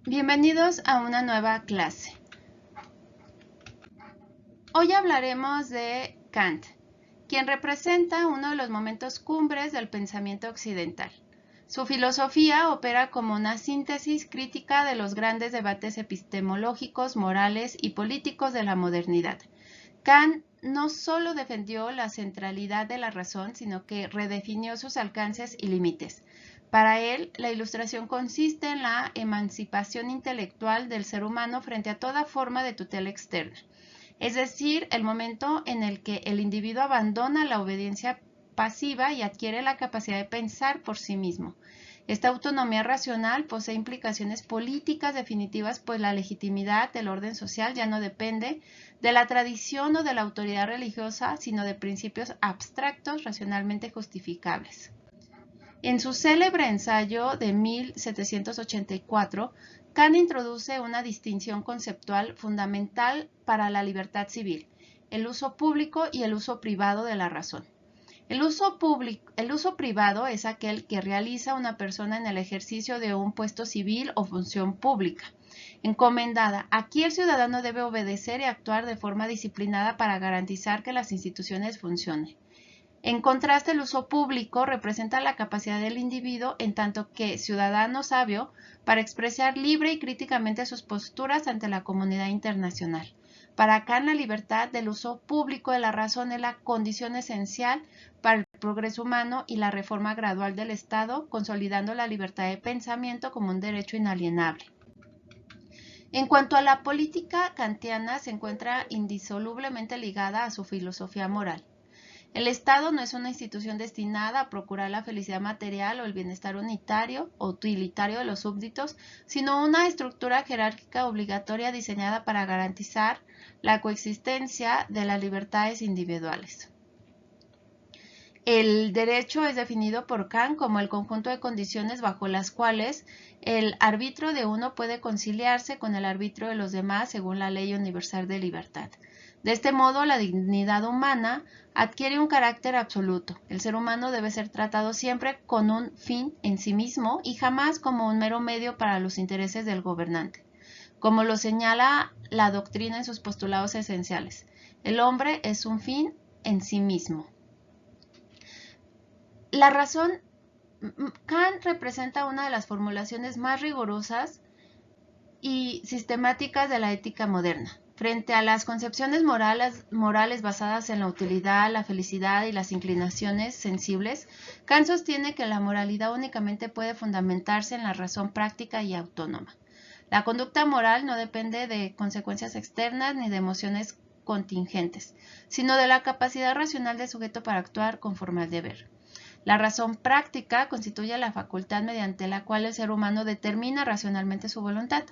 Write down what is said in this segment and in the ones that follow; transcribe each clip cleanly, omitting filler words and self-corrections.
Bienvenidos a una nueva clase. Hoy hablaremos de Kant, quien representa uno de los momentos cumbres del pensamiento occidental. Su filosofía opera como una síntesis crítica de los grandes debates epistemológicos, morales y políticos de la modernidad. Kant no solo defendió la centralidad de la razón, sino que redefinió sus alcances y límites. Para él, la ilustración consiste en la emancipación intelectual del ser humano frente a toda forma de tutela externa, es decir, el momento en el que el individuo abandona la obediencia pasiva y adquiere la capacidad de pensar por sí mismo. Esta autonomía racional posee implicaciones políticas definitivas, pues la legitimidad del orden social ya no depende de la tradición o de la autoridad religiosa, sino de principios abstractos racionalmente justificables. En su célebre ensayo de 1784, Kant introduce una distinción conceptual fundamental para la libertad civil: el uso público y el uso privado de la razón. El uso privado es aquel que realiza una persona en el ejercicio de un puesto civil o función pública encomendada. Aquí el ciudadano debe obedecer y actuar de forma disciplinada para garantizar que las instituciones funcionen. En contraste, el uso público representa la capacidad del individuo, en tanto que ciudadano sabio, para expresar libre y críticamente sus posturas ante la comunidad internacional. Para Kant, la libertad del uso público de la razón es la condición esencial para el progreso humano y la reforma gradual del Estado, consolidando la libertad de pensamiento como un derecho inalienable. En cuanto a la política kantiana, se encuentra indisolublemente ligada a su filosofía moral. El Estado no es una institución destinada a procurar la felicidad material o el bienestar unitario o utilitario de los súbditos, sino una estructura jerárquica obligatoria diseñada para garantizar la coexistencia de las libertades individuales. El derecho es definido por Kant como el conjunto de condiciones bajo las cuales el arbitrio de uno puede conciliarse con el arbitrio de los demás según la ley universal de libertad. De este modo, la dignidad humana adquiere un carácter absoluto. El ser humano debe ser tratado siempre con un fin en sí mismo y jamás como un mero medio para los intereses del gobernante. Como lo señala la doctrina en sus postulados esenciales, el hombre es un fin en sí mismo. La razón, Kant representa una de las formulaciones más rigurosas y sistemáticas de la ética moderna. Frente a las concepciones morales basadas en la utilidad, la felicidad y las inclinaciones sensibles, Kant sostiene que la moralidad únicamente puede fundamentarse en la razón práctica y autónoma. La conducta moral no depende de consecuencias externas ni de emociones contingentes, sino de la capacidad racional del sujeto para actuar conforme al deber. La razón práctica constituye la facultad mediante la cual el ser humano determina racionalmente su voluntad.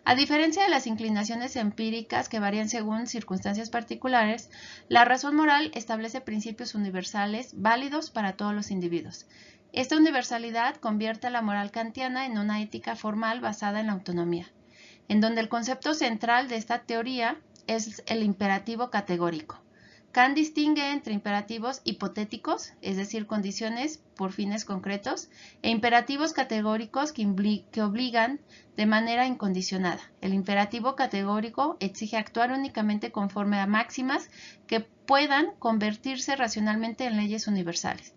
A diferencia de las inclinaciones empíricas que varían según circunstancias particulares, la razón moral establece principios universales válidos para todos los individuos. Esta universalidad convierte a la moral kantiana en una ética formal basada en la autonomía, en donde el concepto central de esta teoría es el imperativo categórico. Kant distingue entre imperativos hipotéticos, es decir, condiciones por fines concretos, e imperativos categóricos que obligan de manera incondicionada. El imperativo categórico exige actuar únicamente conforme a máximas que puedan convertirse racionalmente en leyes universales.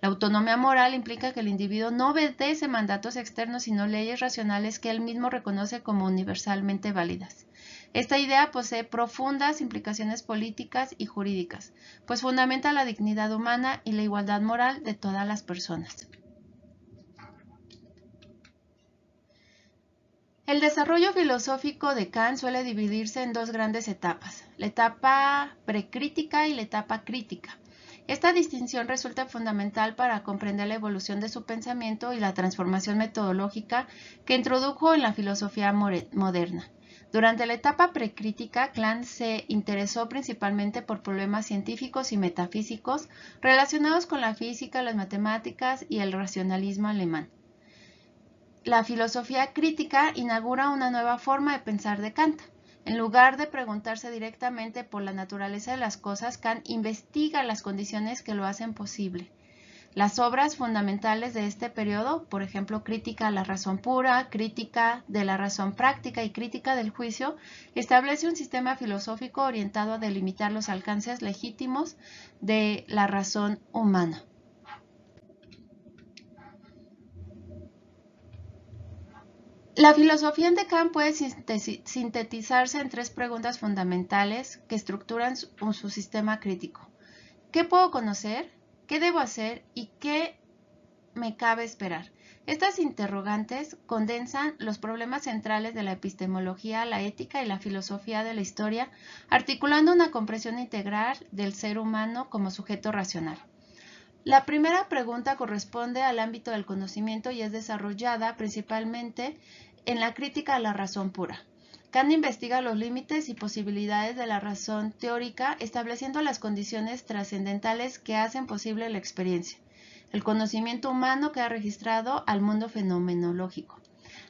La autonomía moral implica que el individuo no obedece mandatos externos, sino leyes racionales que él mismo reconoce como universalmente válidas. Esta idea posee profundas implicaciones políticas y jurídicas, pues fundamenta la dignidad humana y la igualdad moral de todas las personas. El desarrollo filosófico de Kant suele dividirse en dos grandes etapas: la etapa precrítica y la etapa crítica. Esta distinción resulta fundamental para comprender la evolución de su pensamiento y la transformación metodológica que introdujo en la filosofía moderna. Durante la etapa precrítica, Kant se interesó principalmente por problemas científicos y metafísicos relacionados con la física, las matemáticas y el racionalismo alemán. La filosofía crítica inaugura una nueva forma de pensar de Kant. En lugar de preguntarse directamente por la naturaleza de las cosas, Kant investiga las condiciones que lo hacen posible. Las obras fundamentales de este periodo, por ejemplo, Crítica a la razón pura, Crítica de la razón práctica y Crítica del juicio, establece un sistema filosófico orientado a delimitar los alcances legítimos de la razón humana. La filosofía de Kant puede sintetizarse en 3 preguntas fundamentales que estructuran su sistema crítico. ¿Qué puedo conocer? ¿Qué debo hacer? ¿Y qué me cabe esperar? Estas interrogantes condensan los problemas centrales de la epistemología, la ética y la filosofía de la historia, articulando una comprensión integral del ser humano como sujeto racional. La primera pregunta corresponde al ámbito del conocimiento y es desarrollada principalmente en la crítica a la razón pura. Kant investiga los límites y posibilidades de la razón teórica, estableciendo las condiciones trascendentales que hacen posible la experiencia, el conocimiento humano que ha registrado al mundo fenomenológico.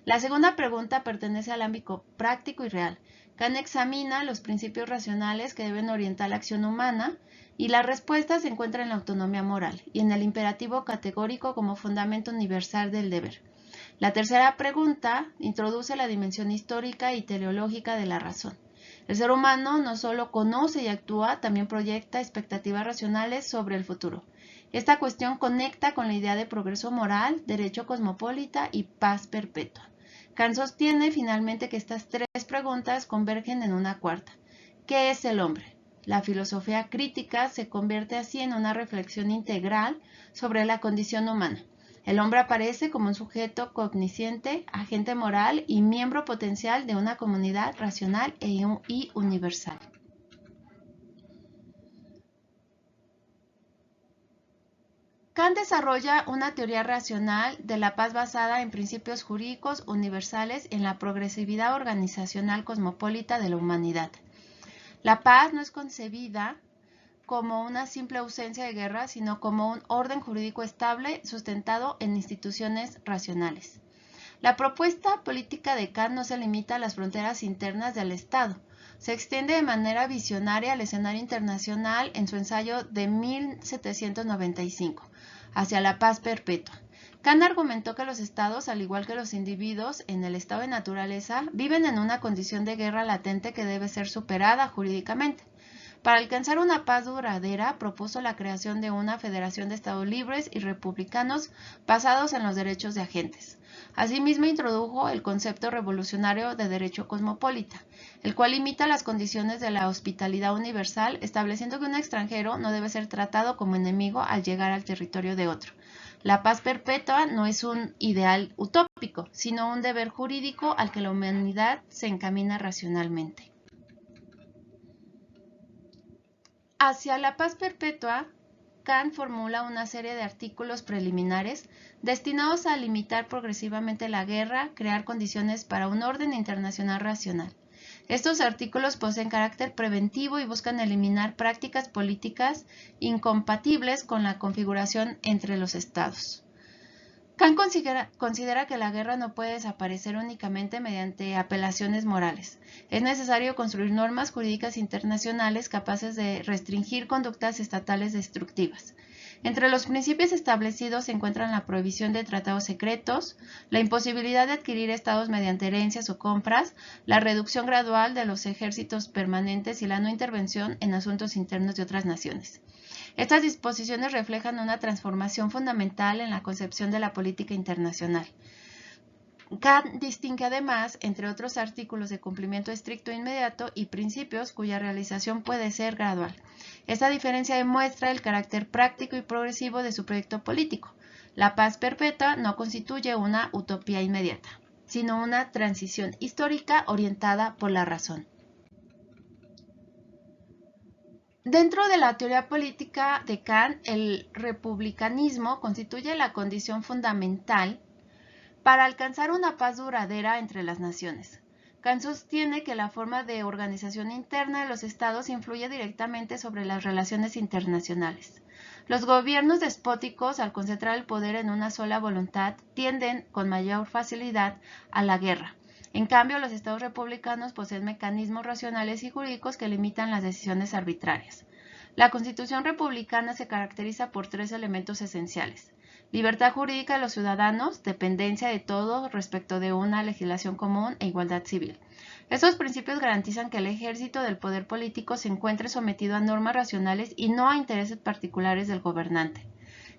La segunda pregunta pertenece al ámbito práctico y real. Kant examina los principios racionales que deben orientar la acción humana y la respuesta se encuentra en la autonomía moral y en el imperativo categórico como fundamento universal del deber. La tercera pregunta introduce la dimensión histórica y teleológica de la razón. El ser humano no solo conoce y actúa, también proyecta expectativas racionales sobre el futuro. Esta cuestión conecta con la idea de progreso moral, derecho cosmopolita y paz perpetua. Kant sostiene finalmente que estas 3 preguntas convergen en una cuarta. ¿Qué es el hombre? La filosofía crítica se convierte así en una reflexión integral sobre la condición humana. El hombre aparece como un sujeto cognosciente, agente moral y miembro potencial de una comunidad racional y universal. Kant desarrolla una teoría racional de la paz basada en principios jurídicos universales y en la progresividad organizacional cosmopolita de la humanidad. La paz no es concebida como una simple ausencia de guerra, sino como un orden jurídico estable sustentado en instituciones racionales. La propuesta política de Kant no se limita a las fronteras internas del Estado, se extiende de manera visionaria al escenario internacional en su ensayo de 1795, hacia la paz perpetua. Kant argumentó que los estados, al igual que los individuos en el estado de naturaleza, viven en una condición de guerra latente que debe ser superada jurídicamente. Para alcanzar una paz duradera, propuso la creación de una federación de estados libres y republicanos basados en los derechos de agentes. Asimismo, introdujo el concepto revolucionario de derecho cosmopolita, el cual limita las condiciones de la hospitalidad universal, estableciendo que un extranjero no debe ser tratado como enemigo al llegar al territorio de otro. La paz perpetua no es un ideal utópico, sino un deber jurídico al que la humanidad se encamina racionalmente. Hacia la paz perpetua, Kant formula una serie de artículos preliminares destinados a limitar progresivamente la guerra, crear condiciones para un orden internacional racional. Estos artículos poseen carácter preventivo y buscan eliminar prácticas políticas incompatibles con la configuración entre los estados. Kant considera que la guerra no puede desaparecer únicamente mediante apelaciones morales. Es necesario construir normas jurídicas internacionales capaces de restringir conductas estatales destructivas. Entre los principios establecidos se encuentran la prohibición de tratados secretos, la imposibilidad de adquirir estados mediante herencias o compras, la reducción gradual de los ejércitos permanentes y la no intervención en asuntos internos de otras naciones. Estas disposiciones reflejan una transformación fundamental en la concepción de la política internacional. Kant distingue además entre otros artículos de cumplimiento estricto e inmediato y principios cuya realización puede ser gradual. Esta diferencia demuestra el carácter práctico y progresivo de su proyecto político. La paz perpetua no constituye una utopía inmediata, sino una transición histórica orientada por la razón. Dentro de la teoría política de Kant, el republicanismo constituye la condición fundamental para alcanzar una paz duradera entre las naciones. Kant sostiene que la forma de organización interna de los estados influye directamente sobre las relaciones internacionales. Los gobiernos despóticos, al concentrar el poder en una sola voluntad, tienden con mayor facilidad a la guerra. En cambio, los estados republicanos poseen mecanismos racionales y jurídicos que limitan las decisiones arbitrarias. La Constitución republicana se caracteriza por 3 elementos esenciales: libertad jurídica de los ciudadanos, dependencia de todos respecto de una legislación común e igualdad civil. Estos principios garantizan que el ejército del poder político se encuentre sometido a normas racionales y no a intereses particulares del gobernante.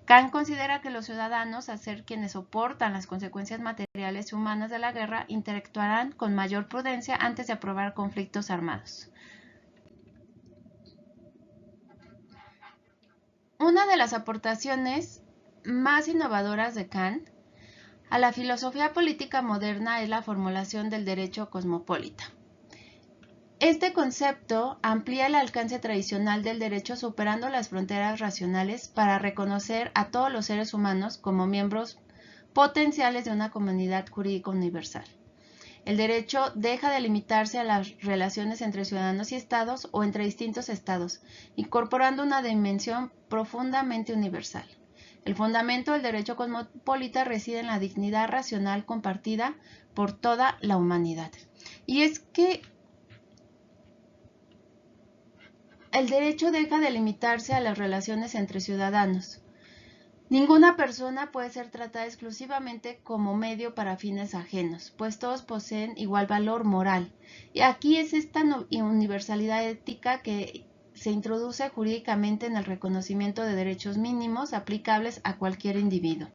Kant considera que los ciudadanos, al ser quienes soportan las consecuencias materiales y humanas de la guerra, interactuarán con mayor prudencia antes de aprobar conflictos armados. Una de las aportaciones más innovadoras de Kant a la filosofía política moderna es la formulación del derecho cosmopolita. Este concepto amplía el alcance tradicional del derecho superando las fronteras racionales para reconocer a todos los seres humanos como miembros potenciales de una comunidad jurídica universal. El derecho deja de limitarse a las relaciones entre ciudadanos y estados o entre distintos estados, incorporando una dimensión profundamente universal. El fundamento del derecho cosmopolita reside en la dignidad racional compartida por toda la humanidad. Y es que el derecho deja de limitarse a las relaciones entre ciudadanos. Ninguna persona puede ser tratada exclusivamente como medio para fines ajenos, pues todos poseen igual valor moral. Y aquí es esta universalidad ética que se introduce jurídicamente en el reconocimiento de derechos mínimos aplicables a cualquier individuo.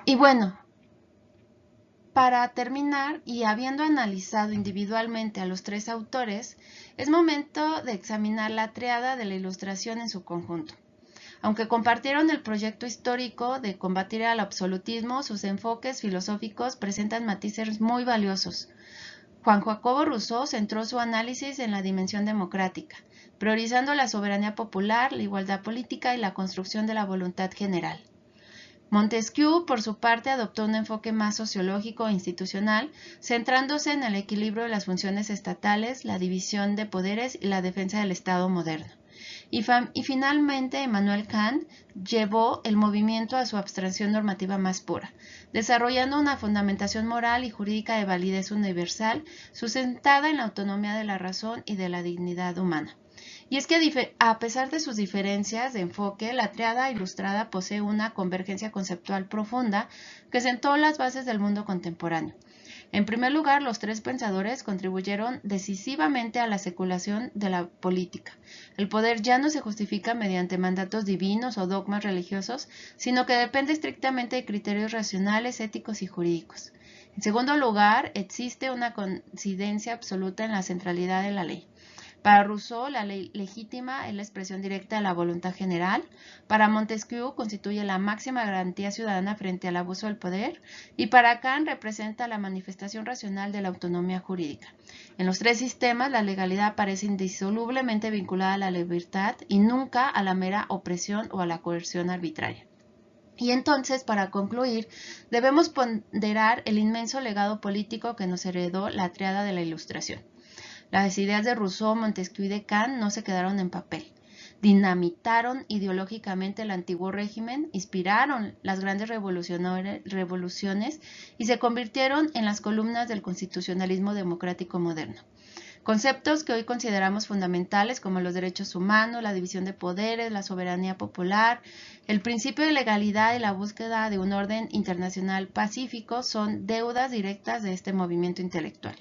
Y bueno, para terminar, y habiendo analizado individualmente a los 3 autores, es momento de examinar la tríada de la Ilustración en su conjunto. Aunque compartieron el proyecto histórico de combatir al absolutismo, sus enfoques filosóficos presentan matices muy valiosos. Juan Jacobo Rousseau centró su análisis en la dimensión democrática, priorizando la soberanía popular, la igualdad política y la construcción de la voluntad general. Montesquieu, por su parte, adoptó un enfoque más sociológico e institucional, centrándose en el equilibrio de las funciones estatales, la división de poderes y la defensa del Estado moderno. Y finalmente, Emmanuel Kant llevó el movimiento a su abstracción normativa más pura, desarrollando una fundamentación moral y jurídica de validez universal, sustentada en la autonomía de la razón y de la dignidad humana. Y es que a pesar de sus diferencias de enfoque, la tríada ilustrada posee una convergencia conceptual profunda que sentó las bases del mundo contemporáneo. En primer lugar, los 3 pensadores contribuyeron decisivamente a la seculación de la política. El poder ya no se justifica mediante mandatos divinos o dogmas religiosos, sino que depende estrictamente de criterios racionales, éticos y jurídicos. En segundo lugar, existe una coincidencia absoluta en la centralidad de la ley. Para Rousseau, la ley legítima es la expresión directa de la voluntad general. Para Montesquieu, constituye la máxima garantía ciudadana frente al abuso del poder. Y para Kant, representa la manifestación racional de la autonomía jurídica. En los 3 sistemas, la legalidad parece indisolublemente vinculada a la libertad y nunca a la mera opresión o a la coerción arbitraria. Y entonces, para concluir, debemos ponderar el inmenso legado político que nos heredó la tríada de la Ilustración. Las ideas de Rousseau, Montesquieu y de Kant no se quedaron en papel. Dinamitaron ideológicamente el antiguo régimen, inspiraron las grandes revoluciones y se convirtieron en las columnas del constitucionalismo democrático moderno. Conceptos que hoy consideramos fundamentales como los derechos humanos, la división de poderes, la soberanía popular, el principio de legalidad y la búsqueda de un orden internacional pacífico son deudas directas de este movimiento intelectual.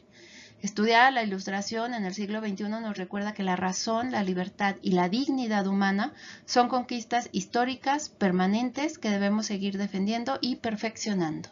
Estudiar la Ilustración en el siglo XXI nos recuerda que la razón, la libertad y la dignidad humana son conquistas históricas permanentes que debemos seguir defendiendo y perfeccionando.